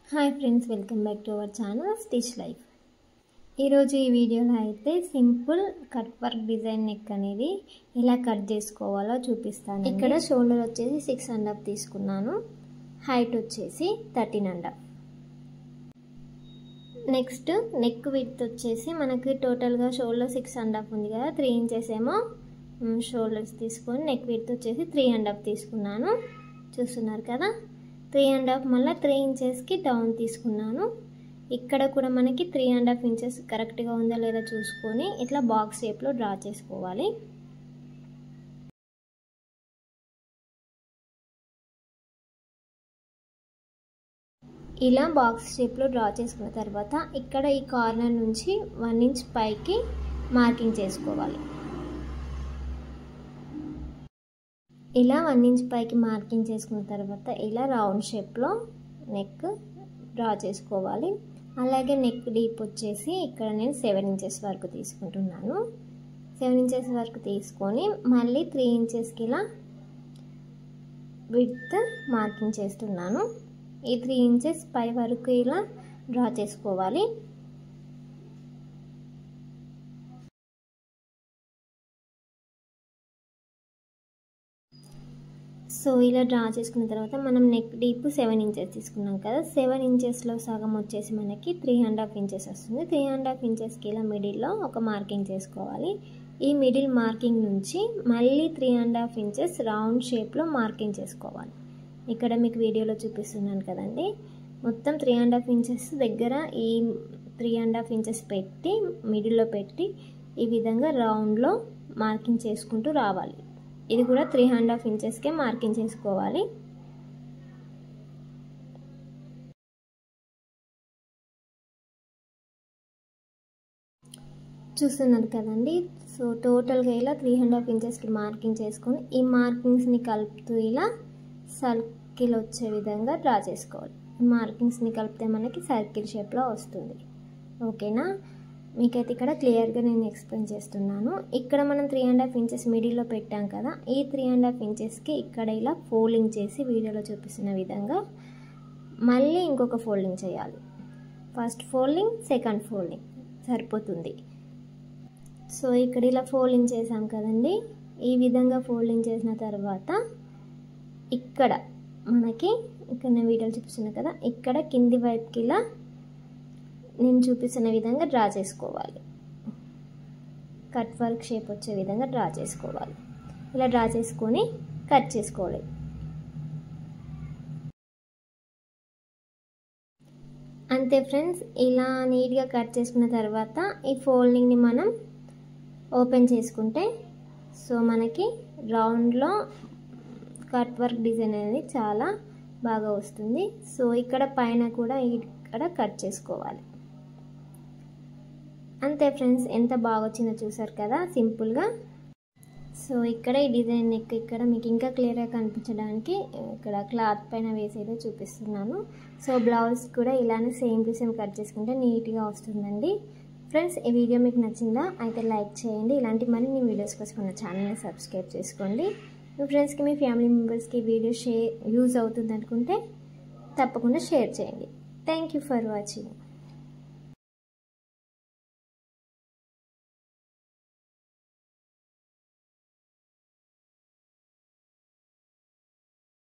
Hi friends, welcome back to our channel stitch life. ఈరోజు ఈ వీడియోలో అయితే simple cut work design neck అనేది ఎలా కట్ చేసుకోవాలో చూపిస్తాను. ఇక్కడ షోల్డర్ వచ్చేసి 6.5 తీసుకున్నాను, హైట్ వచ్చేసి 13.5. నెక్స్ట్ నెక్ విడ్త్ వచ్చేసి మనకి టోటల్గా షోల్డర్ 6.5 ఉంది కదా, 3 ఇంచెస్ ఏమో షోల్డర్స్ తీసుకొని నెక్ విడ్త్ వచ్చేసి 3.5 తీసుకున్నాను. చూస్తున్నారు కదా, 3.5 మళ్ళీ 3 ఇంచెస్కి డౌన్ తీసుకున్నాను. ఇక్కడ కూడా మనకి 3.5 ఇంచెస్ కరెక్ట్గా ఉందా లేదా చూసుకొని ఇట్లా బాక్స్ షేప్లో డ్రా చేసుకోవాలి. ఇలా బాక్స్ షేప్లో డ్రా చేసుకున్న తర్వాత ఇక్కడ ఈ కార్నర్ నుంచి 1 ఇంచ్ పైకి మార్కింగ్ చేసుకోవాలి. ఇలా 1 ఇంచ్ పైకి మార్కింగ్ చేసుకున్న తర్వాత ఇలా రౌండ్ షేప్లో నెక్ డ్రా చేసుకోవాలి. అలాగే నెక్ డీప్ వచ్చేసి ఇక్కడ నేను 7 ఇంచెస్ వరకు తీసుకుంటున్నాను. 7 ఇంచెస్ వరకు తీసుకొని మళ్ళీ 3 ఇంచెస్కి ఇలా విడ్త్ మార్కింగ్ చేస్తున్నాను. ఈ 3 ఇంచెస్ పై వరకు ఇలా డ్రా చేసుకోవాలి. సో ఇలా డ్రా చేసుకున్న తర్వాత మనం నెక్ డీప్ 7 ఇంచెస్ తీసుకున్నాం కదా, 7 ఇంచెస్లో సగం వచ్చేసి మనకి 3.5 ఇంచెస్ వస్తుంది. 3.5 ఇంచెస్కి ఇలా మిడిల్లో ఒక మార్కింగ్ చేసుకోవాలి. ఈ మిడిల్ మార్కింగ్ నుంచి మళ్ళీ 3.5 ఇంచెస్ రౌండ్ షేప్లో మార్కింగ్ చేసుకోవాలి. ఇక్కడ మీకు వీడియోలో చూపిస్తున్నాను కదండి, మొత్తం 3.5 ఇంచెస్ దగ్గర ఈ 3.5 ఇంచెస్ పెట్టి మిడిల్లో పెట్టి ఈ విధంగా రౌండ్లో మార్కింగ్ చేసుకుంటూ రావాలి. ఇది కూడా 3.5 ఇంచెస్కే మార్కింగ్ చేసుకోవాలి. చూస్తున్నారు కదండి, సో టోటల్గా ఇలా 3.5 ఇంచెస్కి మార్కింగ్ చేసుకొని ఈ మార్కింగ్స్ని కలుపుతూ ఇలా సర్కిల్ వచ్చే విధంగా డ్రా చేసుకోవాలి. ఈ మార్కింగ్స్ని కలిపితే మనకి సర్కిల్ షేప్లో వస్తుంది. ఓకేనా, మీకైతే ఇక్కడ క్లియర్గా నేను ఎక్స్ప్లెయిన్ చేస్తున్నాను. ఇక్కడ మనం 3.5 ఇంచెస్ మిడిల్లో పెట్టాం కదా, ఈ 3.5 ఇంచెస్కి ఇక్కడ ఇలా ఫోల్డింగ్ చేసి వీడియోలో చూపిస్తున్న విధంగా మళ్ళీ ఇంకొక ఫోల్డింగ్ చేయాలి. ఫస్ట్ ఫోల్డింగ్, సెకండ్ ఫోల్డింగ్ సరిపోతుంది. సో ఇక్కడ ఇలా ఫోల్డింగ్ చేసాం కదండి, ఈ విధంగా ఫోల్డింగ్ చేసిన తర్వాత ఇక్కడ మనకి ఇక్కడ నేను వీడియోలో చూపిస్తున్నా కదా, ఇక్కడ కింది వైపుకి ఇలా నేను చూపిస్తున్న విధంగా డ్రా చేసుకోవాలి. కట్ వర్క్ షేప్ వచ్చే విధంగా డ్రా చేసుకోవాలి. ఇలా డ్రా చేసుకొని కట్ చేసుకోవాలి. అంతే ఫ్రెండ్స్, ఇలా నీట్గా కట్ చేసుకున్న తర్వాత ఈ ఫోల్డింగ్ని మనం ఓపెన్ చేసుకుంటే సో మనకి రౌండ్లో కట్ వర్క్ డిజైన్ అనేది చాలా బాగా వస్తుంది. సో ఇక్కడ పైన కూడా ఇక్కడ కట్ చేసుకోవాలి. అంతే ఫ్రెండ్స్, ఎంత బాగా వచ్చిందో చూసారు కదా సింపుల్గా. సో ఇక్కడ ఈ డిజైన్ నెక్ ఇక్కడ మీకు ఇంకా క్లియర్గా కనిపించడానికి ఇక్కడ క్లాత్ పైన వేసేదో చూపిస్తున్నాను. సో బ్లౌజ్ కూడా ఇలానే సేమ్ టు సేమ్ కట్ చేసుకుంటే నీట్గా వస్తుందండి. ఫ్రెండ్స్, ఈ వీడియో మీకు నచ్చిందా అయితే లైక్ చేయండి. ఇలాంటి మరిన్ని వీడియోస్ కోసం మన ఛానల్ని సబ్స్క్రైబ్ చేసుకోండి. మీ ఫ్రెండ్స్కి, మీ ఫ్యామిలీ మెంబర్స్కి వీడియో యూజ్ అవుతుంది అనుకుంటే తప్పకుండా షేర్ చేయండి. Thank you for watching.